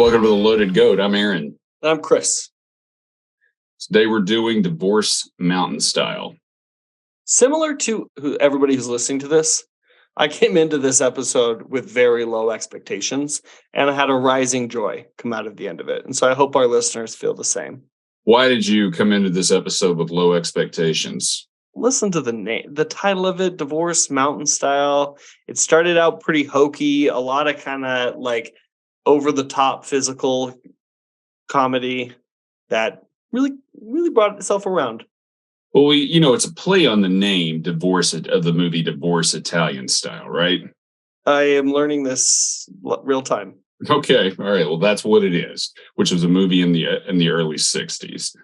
Welcome to the Loaded Goat. I'm Aaron. I'm Chris. Today we're doing Divorce Mountain Style. Similar to everybody who's listening to this, I came into this episode with very low expectations, and I had a rising joy come out of the end of it. And so I hope our listeners feel the same. Why did you come into this episode with low expectations? Listen to the name, the title of it, Divorce Mountain Style. It started out pretty hokey, a lot of kind of like over-the-top physical comedy that really brought itself around. Well, it's a play on the name Divorce of the movie Divorce Italian Style, right? I am learning this real time. Okay, all right. Well, that's what it is, which was a movie in the early 60s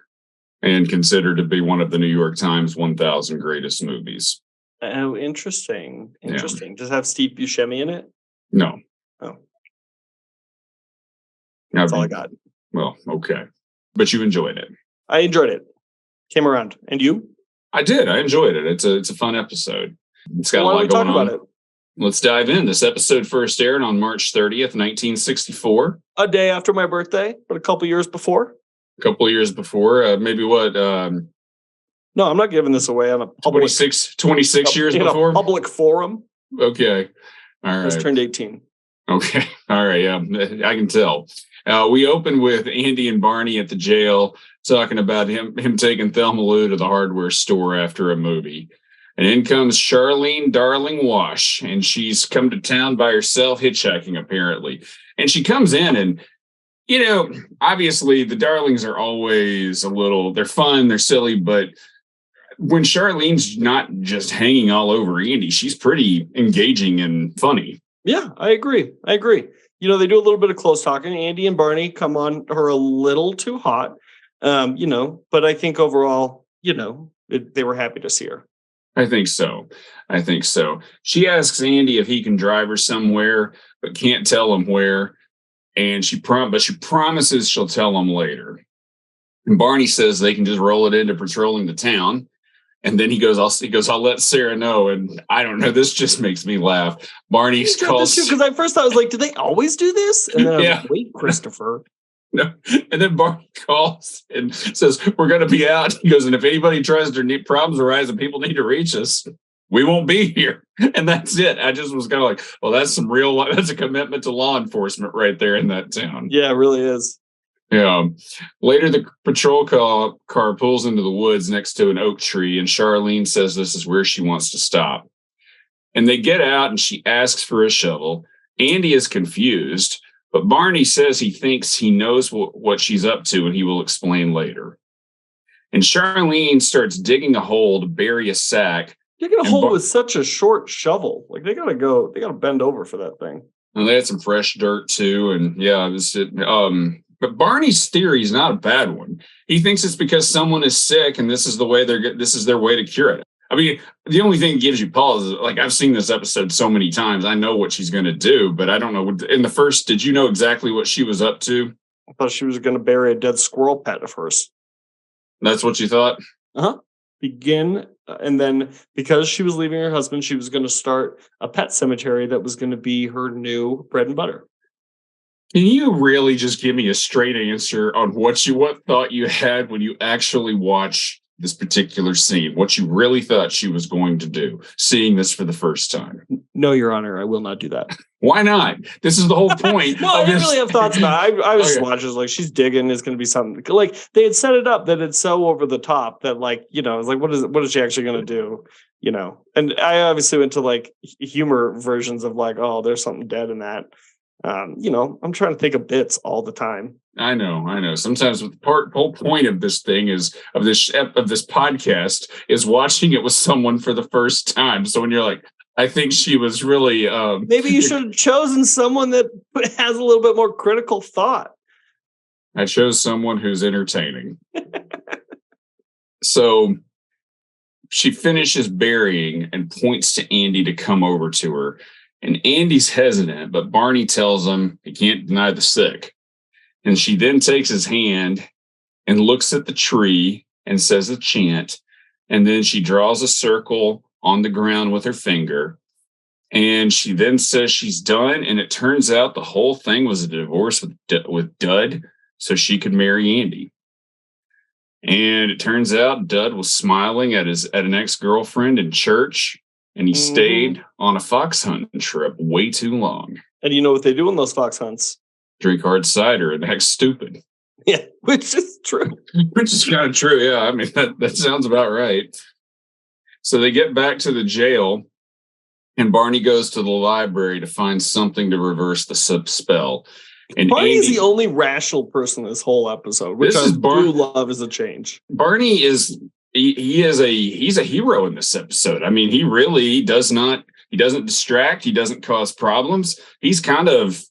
and considered to be one of the New York Times 1,000 greatest movies. Oh, interesting. Yeah. Does it have Steve Buscemi in it? No. Oh. That's all I got. Well, okay. But you enjoyed it. I enjoyed it. Came around. And you? I did. I enjoyed it. It's a fun episode. It's got a lot going on. About it? Let's dive in. This episode first aired on March 30th, 1964. A day after my birthday, but a couple years before. Maybe what? No, I'm not giving this away on a public... 26 years before? A public forum. Okay. All right. I just turned 18. Okay. All right. Yeah, I can tell. We open with Andy and Barney at the jail talking about him taking Thelma Lou to the hardware store after a movie. And in comes Charlene Darling Wash, and she's come to town by herself, hitchhiking apparently. And she comes in and, obviously the Darlings are always they're fun, they're silly, but when Charlene's not just hanging all over Andy, she's pretty engaging and funny. Yeah, I agree. They do a little bit of close talking. Andy and Barney come on her a little too hot, but I think overall, they were happy to see her. I think so. She asks Andy if he can drive her somewhere, but can't tell him where. And she promises she'll tell him later. And Barney says they can just roll it into patrolling the town. And then he goes, I'll let Sarah know. And I don't know. This just makes me laugh. Barney calls. Because at first I was like, do they always do this? And then I was like, wait, Christopher. No. And then Barney calls and says, we're going to be out. He goes, and if anybody tries to problems arise and people need to reach us, we won't be here. And that's it. I just was kind of like, well, that's a commitment to law enforcement right there in that town. Yeah, it really is. Yeah. Later, the patrol car pulls into the woods next to an oak tree, and Charlene says this is where she wants to stop. And they get out, and she asks for a shovel. Andy is confused, but Barney says he thinks he knows what she's up to, and he will explain later. And Charlene starts digging a hole to bury a sack. Digging a hole with such a short shovel. Like, they gotta bend over for that thing. And they had some fresh dirt, too, and yeah, but Barney's theory is not a bad one. He thinks it's because someone is sick and this is their way to cure it. I mean, the only thing that gives you pause is, like, I've seen this episode so many times. I know what she's going to do, but I don't know. In the first, did you know exactly what she was up to? I thought she was going to bury a dead squirrel pet at first. That's what you thought? Uh-huh. And then because she was leaving her husband, she was going to start a pet cemetery that was going to be her new bread and butter. Can you really just give me a straight answer on what thought you had when you actually watched this particular scene? What you really thought she was going to do, seeing this for the first time? No, Your Honor, I will not do that. Why not? This is the whole point. Well, I didn't really have thoughts about it. I was just watching, like, she's digging. It's going to be something. Like, they had set it up that it's so over the top that, like, it's like, what is she actually going to do? And I obviously went to, like, humor versions of, like, oh, there's something dead in that. I'm trying to think of bits all the time. I know. Sometimes the whole point of this thing of this podcast is watching it with someone for the first time. So when you're like, I think she was really. Maybe you should have chosen someone that has a little bit more critical thought. I chose someone who's entertaining. So she finishes burying and points to Andy to come over to her. And Andy's hesitant, but Barney tells him he can't deny the sick. And she then takes his hand and looks at the tree and says a chant. And then she draws a circle on the ground with her finger. And she then says she's done. And it turns out the whole thing was a divorce with Dud so she could marry Andy. And it turns out Dud was smiling at an ex-girlfriend in church, and he stayed on a fox hunting trip way too long. And you know what they do in those fox hunts? Drink hard cider and act stupid. Yeah, which is true. Which is kind of true, yeah. I mean, that sounds about right. So they get back to the jail, and Barney goes to the library to find something to reverse the spell. And Barney's the only rational person in this whole episode, which I do love as a change. Barney is he's a hero in this episode. I mean, he doesn't distract, he doesn't cause problems. He's kind of,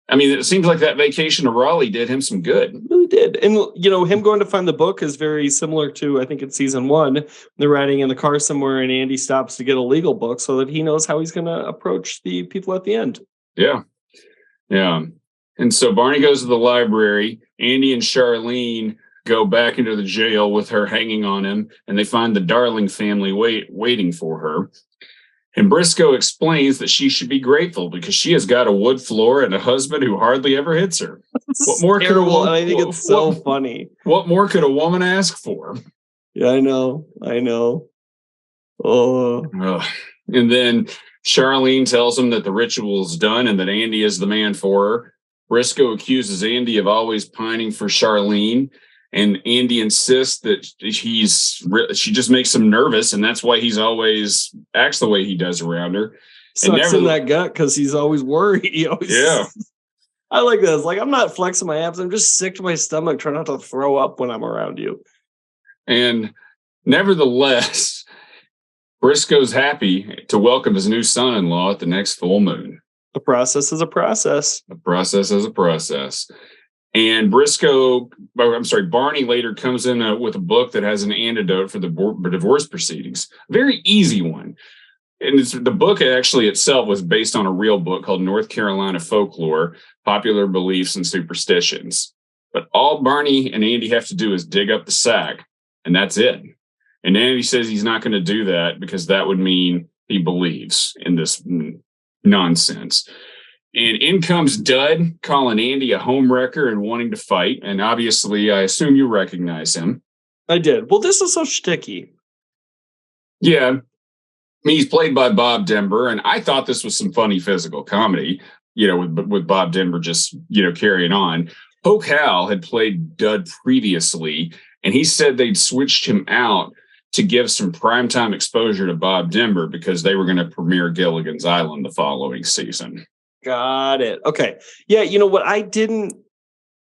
I mean, it seems like that vacation to Raleigh did him some good. It really did. And, you know, him going to find the book is very similar to, I think it's season 1. They're riding in the car somewhere and Andy stops to get a legal book so that he knows how he's going to approach the people at the end. Yeah. Yeah. And so Barney goes to the library. Andy and Charlene go back into the jail with her hanging on him, and they find the Darling family waiting for her. And Briscoe explains that she should be grateful because she has got a wood floor and a husband who hardly ever hits her. What more could a woman? I think it's so funny. What more could a woman ask for? Yeah, I know. Oh. And then Charlene tells him that the ritual is done and that Andy is the man for her. Briscoe accuses Andy of always pining for Charlene, and Andy insists that she just makes him nervous, and that's why he's always acts the way he does around her. Sucks in that gut because he's always worried. Yeah. I like this. Like, I'm not flexing my abs. I'm just sick to my stomach, trying not to throw up when I'm around you. And nevertheless, Briscoe's happy to welcome his new son-in-law at the next full moon. A process is a process. A process is a process. And Barney later comes in with a book that has an antidote for the divorce proceedings. Very easy one. And the book actually itself was based on a real book called North Carolina Folklore, Popular Beliefs and Superstitions. But all Barney and Andy have to do is dig up the sack, and that's it. And Andy says he's not going to do that because that would mean he believes in this nonsense. And in comes Dud, calling Andy a homewrecker and wanting to fight. And obviously, I assume you recognize him. I did. Well, this is so shticky. Yeah. I mean, he's played by Bob Denver, and I thought this was some funny physical comedy, you know, with Bob Denver just, you know, carrying on. Hoke Hal had played Dud previously, and he said they'd switched him out to give some primetime exposure to Bob Denver because they were going to premiere Gilligan's Island the following season. Got it. Okay. Yeah, you know what I didn't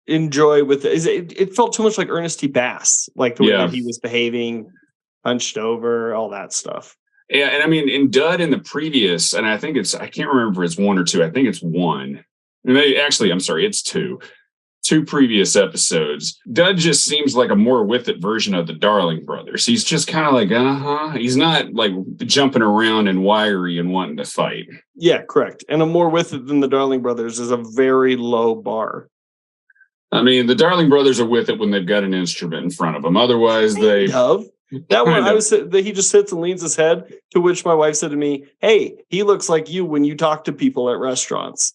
enjoy with it is it felt too much like Ernest T. Bass, like the way that he was behaving, hunched over, all that stuff. Yeah, and I mean, in Dud in the previous, and I think I can't remember if it's 1 or 2. I think it's 1. Actually, I'm sorry, it's 2. 2 previous episodes. Dud just seems like a more with it version of the Darling brothers. He's just kind of like, He's not like jumping around and wiry and wanting to fight. Yeah, correct. And a more with it than the Darling brothers is a very low bar. I mean, the Darling brothers are with it when they've got an instrument in front of them. Otherwise, they... That one, he just sits and leans his head, to which my wife said to me, "Hey, he looks like you when you talk to people at restaurants."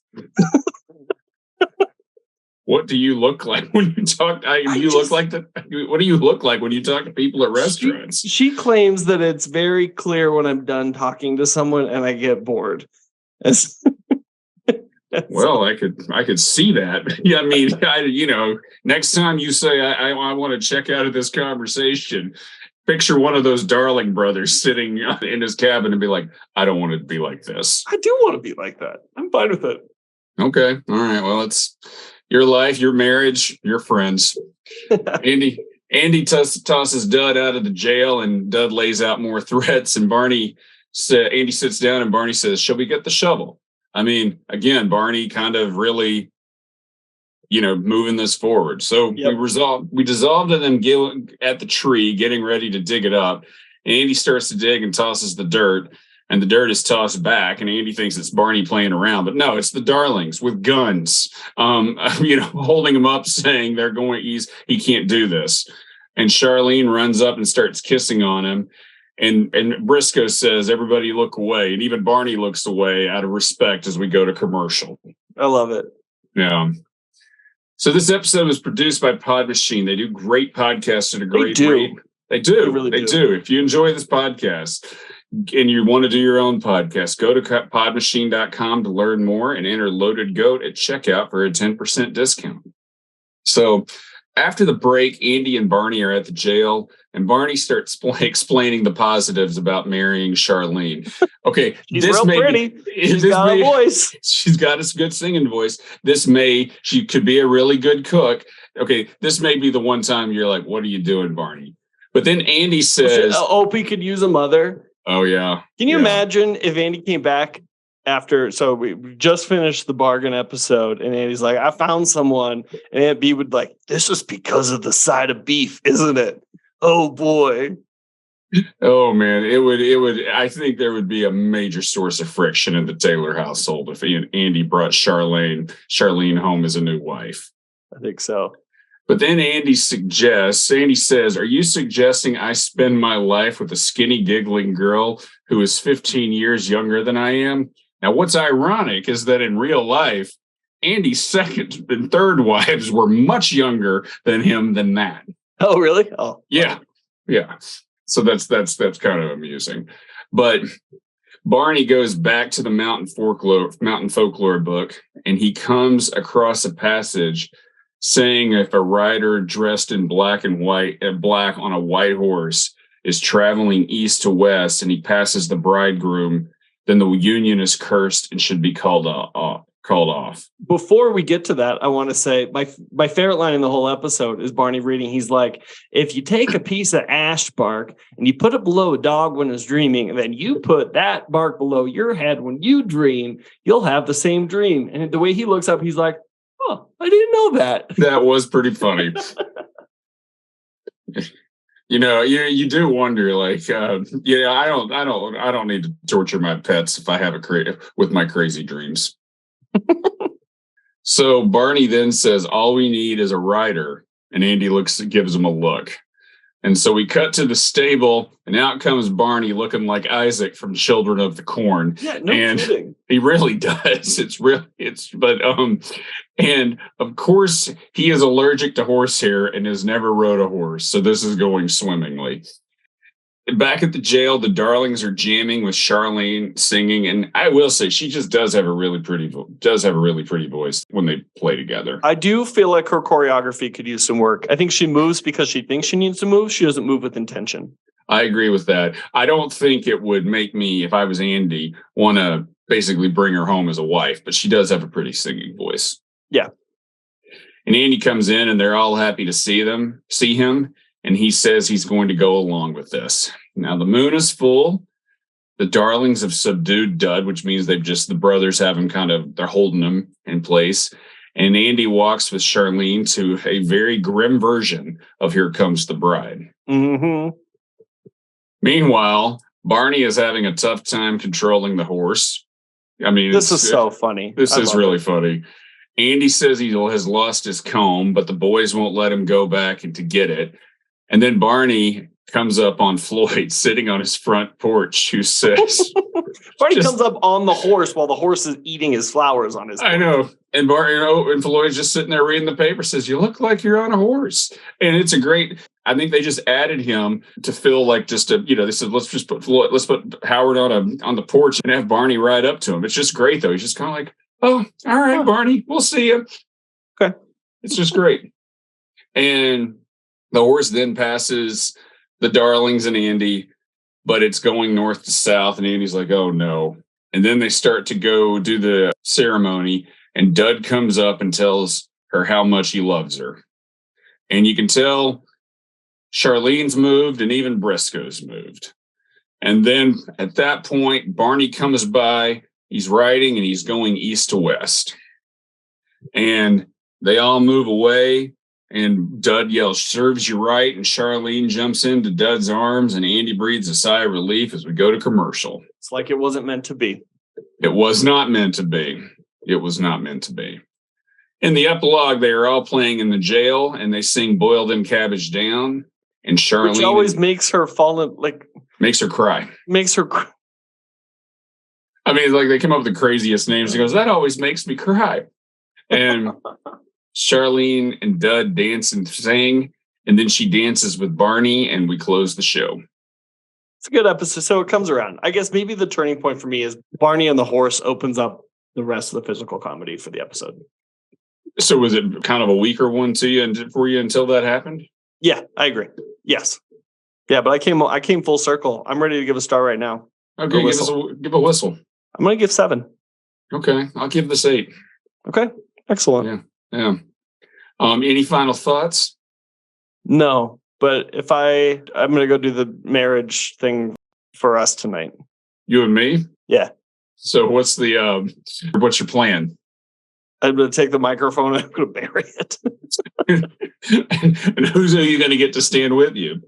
What do you look like when you talk? What do you look like when you talk to people at restaurants? She claims that it's very clear when I'm done talking to someone and I get bored. Well, I could see that. Yeah, I mean, next time you say I want to check out of this conversation, picture one of those Darling brothers sitting in his cabin and be like, "I don't want to be like this." I do want to be like that. I'm fine with it. Okay, all right. Well, it's your life, your marriage, your friends. Andy tosses Dud out of the jail, and Dud lays out more threats. And Andy sits down, and Barney says, "Shall we get the shovel?" I mean, again, Barney kind of really, moving this forward. So we dissolved in them at the tree, getting ready to dig it up. And Andy starts to dig and tosses the dirt, and the dirt is tossed back. And Andy thinks it's Barney playing around, but no, it's the Darlings with guns, holding him up, saying he can't do this. And Charlene runs up and starts kissing on him. And Briscoe says, everybody look away. And even Barney looks away out of respect as we go to commercial. I love it. Yeah. So this episode was produced by Pod Machine. They do great podcasts at a great rate. They do. They really do. If you enjoy this podcast and you want to do your own podcast, go to podmachine.com to learn more and enter Loaded Goat at checkout for a 10% discount. So after the break, Andy and Barney are at the jail, and Barney starts explaining the positives about marrying Charlene. Okay, she's real pretty. She's got a voice. She's got a good singing voice. She could be a really good cook. Okay, this may be the one time you're like, what are you doing, Barney? But then Andy says, Opie could use a mother. Oh, yeah. Can you imagine if Andy came back after? So we just finished the bargain episode, and Andy's like, I found someone. And Aunt B would like, this is because of the side of beef, isn't it? Oh, boy. Oh, man. It would. I think there would be a major source of friction in the Taylor household if Andy brought Charlene home as a new wife. I think so. But then Andy says, are you suggesting I spend my life with a skinny, giggling girl who is 15 years younger than I am? Now, what's ironic is that in real life, Andy's second and third wives were much younger than him than that. Oh, really? Oh, yeah. Yeah. So that's kind of amusing. But Barney goes back to the mountain folklore book, and he comes across a passage saying if a rider dressed in black on a white horse is traveling east to west and he passes the bridegroom, then the union is cursed and should be called off. Before we get to that, I want to say my favorite line in the whole episode is Barney reading. He's like, if you take a piece of ash bark and you put it below a dog when it's dreaming, and then you put that bark below your head when you dream, you'll have the same dream. And the way he looks up, he's like, oh, I didn't know that. That was pretty funny. You do wonder, like, I don't need to torture my pets if I have with my crazy dreams. So Barney then says, all we need is a rider. And Andy gives him a look. And so we cut to the stable, and out comes Barney looking like Isaac from Children of the Corn. Yeah, no kidding. He really does. And of course he is allergic to horsehair and has never rode a horse. So this is going swimmingly. Back at the jail, the Darlings are jamming with Charlene singing, and I will say she just does have a really pretty voice when they play together. I do feel like her choreography could use some work. I think she moves because she thinks she needs to move. She doesn't move with intention. I agree with that. I don't think it would make me, if I was Andy, want to basically bring her home as a wife, but she does have a pretty singing voice. Yeah. And Andy comes in, and they're all happy to see him. And he says he's going to go along with this. Now, the moon is full. The Darlings have subdued Dud, which means the brothers have him they're holding him in place. And Andy walks with Charlene to a very grim version of Here Comes the Bride. Mm-hmm. Meanwhile, Barney is having a tough time controlling the horse. I mean, this is so funny. This is really funny. Andy says he has lost his comb, but the boys won't let him go back and to get it. And then Barney comes up on Floyd sitting on his front porch, who says... Barney comes up on the horse while the horse is eating his flowers on his porch. I know. And and Floyd's just sitting there reading the paper, says, you look like you're on a horse. And it's a great... I think they just added him to feel like they said, let's put Howard on the porch and have Barney ride up to him. It's just great, though. He's just kind of like, oh, all right, Barney, we'll see you. Okay. It's just great. And the horse then passes the Darlings and Andy, but it's going north to south, and Andy's like, oh, no. And then they start to go do the ceremony, and Dud comes up and tells her how much he loves her. And you can tell Charlene's moved, and even Briscoe's moved. And then at that point, Barney comes by. He's riding, and he's going east to west. And they all move away. And Dud yells, serves you right. And Charlene jumps into Dud's arms, and Andy breathes a sigh of relief as we go to commercial. It's like it wasn't meant to be. It was not meant to be. It was not meant to be. In the epilogue, they are all playing in the jail, and they sing Boil Them Cabbage Down. and Charlene. Which always makes her fall in, makes her cry. I mean, like they come up with the craziest names. He goes, that always makes me cry. And Charlene and Dud dance and sing, and then she dances with Barney, and we close the show. It's a good episode. So it comes around. I guess maybe the turning point for me is Barney and the horse opens up the rest of the physical comedy for the episode. So was it kind of a weaker one to you and for you until that happened? Yeah, I agree. Yes. Yeah, but I came full circle. I'm ready to give a star right now. Okay, give a whistle. I'm going to give 7. Okay, I'll give this 8. Okay, excellent. Yeah. Any final thoughts? No, but I'm going to go do the marriage thing for us tonight. You and me? Yeah. So what's your plan? I'm going to take the microphone and I'm going to bury it. And who's are you going to get to stand with you?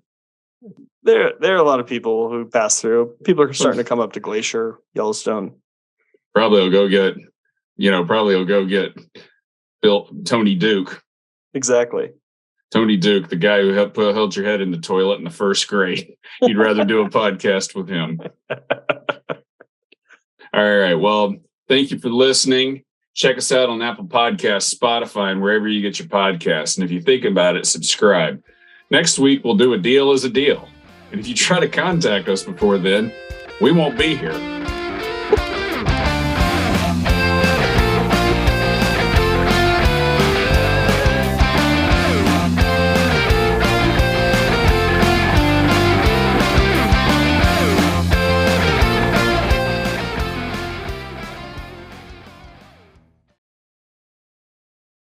There are a lot of people who pass through. People are starting to come up to Glacier, Yellowstone. Probably will go get Tony Duke. Exactly. Tony Duke, the guy who held your head in the toilet in the first grade. You'd rather do a podcast with him. All right. Well, thank you for listening. Check us out on Apple Podcasts, Spotify, and wherever you get your podcasts. And if you think about it, subscribe. Next week, we'll do a deal is a deal. And if you try to contact us before then, we won't be here.